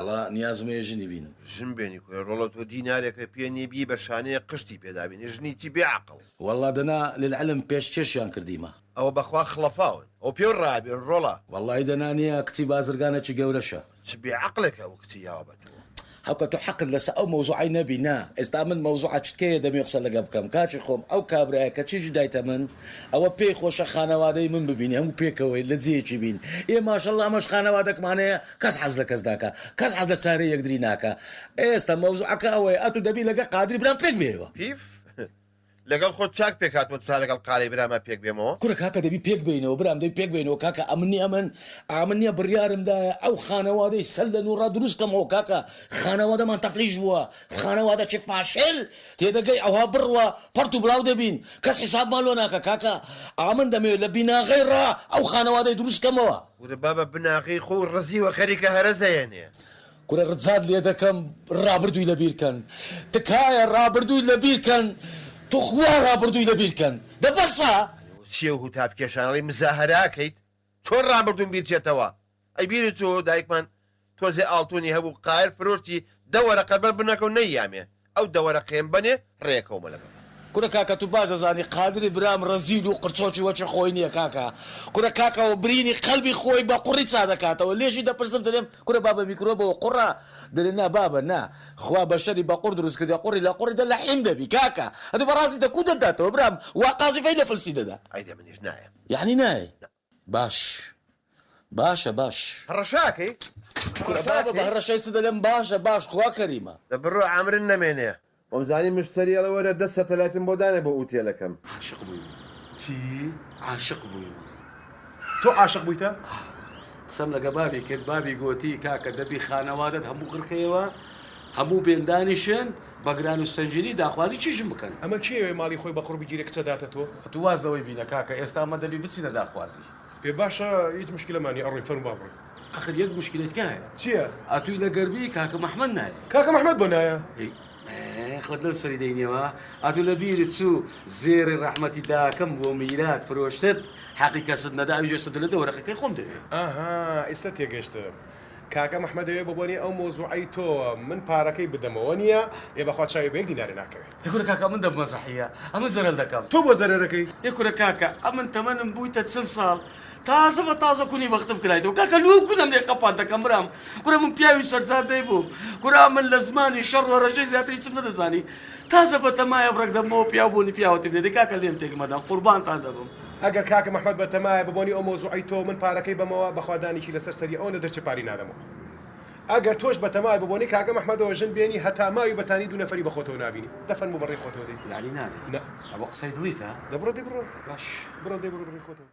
وڵا نیازمەیە ژنی بینم ژن بێنی کوێ ڕۆڵە تۆ دینارێکە پێنیبی بە شانەیە قشتی پێدابینی ژنیی بێعقڵ وەڵا دەنا لەعلم پێشکێشیان کردیمە ئەوە بەخوا خڵەفاون ئەو پێ ڕابێن ڕۆڵە وەڵی دەنانە کچی بازرگانێکی گەورەشە چ بێعقلێکە ئەو کچی یاوە بە تۆ هەوکە تو حەقت لەسە ئەو مەوزوعی نەبی نا ئێستا من مەوزوع چتکەیە دەمێ قسە لەگە بکەم کاچی خۆم ئەو کابرایە کە چیش دایتە من ئەوە پێی خۆشە خانەوادەی من ببینی هەموو پێکەوەی لە جێکی بین ماشەڵڵا ئەمەش خانەوادەکمانەیە کەس حەز لە کەس داکە کەس حەز لە چارەی یەکدری ناکە ئێستا مەوزوعەکە ئەوەیە ئەتو دەبی لەگە قادری برام پێک بێەوە پیف لەگەڵ خۆ چاک پێکاتوە چا لەگەڵ قاڵی برامە پێک بێمەوە کوڕە کاکە دەبی پێک بینەوە برام دەبی پێک بینەوە کاکە ئەمن نییە بڕیارمدایە ئەو خانەوادەی سەل لە نوڕا دروستکەمەوە کاکە خانەوادەمان تەفلیش بووە خانەوادە چی فاشل تێدەگەی ئەوها بڕوە پەرت و بڵاو دەبین کەس حیسابمان لۆ ناکە کاکە ئامن دەمەوێت لە بیناغەی ڕا ئەو خانەوادەی دروستکەمەوە ورە بابە بناغی خۆ ڕزیوە خەریکە هەرەزەیەنێ کوڕە ڕجات لێ دەکەم ڕابردووی لەبیرکەن تکایە ڕابردووی لەبیرکەن تو خوا ڕابردووی لەبیرکەن دەبەسە چیە و هوتاپکێشانەڵی مزاهەراکەیت چۆن ڕابردوون بیرچێتەوە ئەی بیری چۆ دایکمان تۆزێ ئاڵتونی هەبوو قایر فرۆشتی دەوەرە قەربەر بنەکە و نەیامێ ئەو دەوەرە قێم بنێ ڕێکەومە لەگەڵ کوڕە کاکە تو باش دەزانی قادری برام ڕەزیل و قرچۆکی وەچە خۆی نییە کاکە کوڕە کاکەەوە برینی قەلبی خۆی بە قوڕی چا دەکاتەوە لێژی دەپرسم دەێم کوڕە بابە میکرۆبەوە قوڕە دەێ نا بابە نا خوا بە شەری بە قوڕ دروست کردی قوڕی لە قوڕی دە لە حیم دەبی کاکە ئەدو بەڕاستی دەکو دەداتەوە برام وا قازیفەی لە فلسی دەدا ئەیدە منیش نایە یعنی نایە باش باشە باش ڕەشاکەی بابە بە هەڕەشەی چ دەلێم باشە باش خوا کەریمە دەبڕۆ ئامرن نەمێنێ وەمزانی مشتری ئەڵەوەرە دە سەتەلاتم بۆ دانێ بۆ ئوتێلەکەم عاشق بووی چی؟ عاشق بووی تۆ عاشق بوویتە؟ قسەم لەگە بابی کرد بابی گوتی کاکە دەبی خانەوادت هەموو قڕکەیەوە هەموو بێندانیشن بەگران و سنجینی داخوازی چیشم بکەن ئەمە کێوێ ماڵی خۆی بە قوڕبی گیرە کچە داتە تۆ؟ تو واز لەوەی بینە کاکە ئێستا ئەمە دەبی بچینە داخوازی پێ باشە هیچ مشکلەمانی ئەڕۆی فەرم با بڕۆی آخر یەک مشکلتکایە چییە؟ ئەتووی لە گەربی کاکە محەممەد نایە کاکە محەممەد بۆ نایە؟ خۆت لەم سەری دەینەوە ئەتوو لە بیرت چوو زێری ڕەحمەتی داکەم بۆ میلاد فرۆشتت حەقی کەست نەدا ئەویێشتە لە دەوەرەقەکەی خۆم دەوێت ئاها ئێستا تێگەشتم کاکە محەممەد دەوێت بۆنی ئەو مۆزوعی تۆ من پارەکەی بدەمەوە نییە ێ بەخوا چاوی بەیەک دینارێ ناکەوێت یکورە کاکە من دەمەزەحیە ئەمە زەرەل دەکەم تۆ بۆ زەرەرەکەی یکورە کاکە ئەمن تەمەنم بوویتە چل ساڵ تازە بە تازە کونی وەختم کرايتەوە کاکە لو کونم لێ قەپات دەکەم برام کورە من پیاوی سەرزادەی بووم کورا من لە زمانی شەڕ و ڕەشەی زیاتری چم نەدەزانی تازە بە تەمایە بڕێک دەمەوە پیاو بوونی پیاوەتی بێت کاکە لێم تێکمەدەم قوربانتان دەبم ئەگەر کاکە محەممەد بە تەمایە ببوونی ئەو مۆزوعی تۆ من پارەکەی بەمەوە بەخوادانێکی لەسەر سەری ئەوە دەرچە پاری نادەمەوە ئەگەر تۆش بە تەمای ببوونی کاکە محەممەدەوە ژن بێنی هەتا ماوی بەتانی دوو نەفەری بە خۆتەوە نبینی دەفەرموو بەڕێ خۆتەوە دەی یعنی نانێ نە ئەوە قسەی دڵیتە دەبڕۆ دەی بڕۆ باش بڕۆ دەی بڕۆ بڕێ خۆتەوە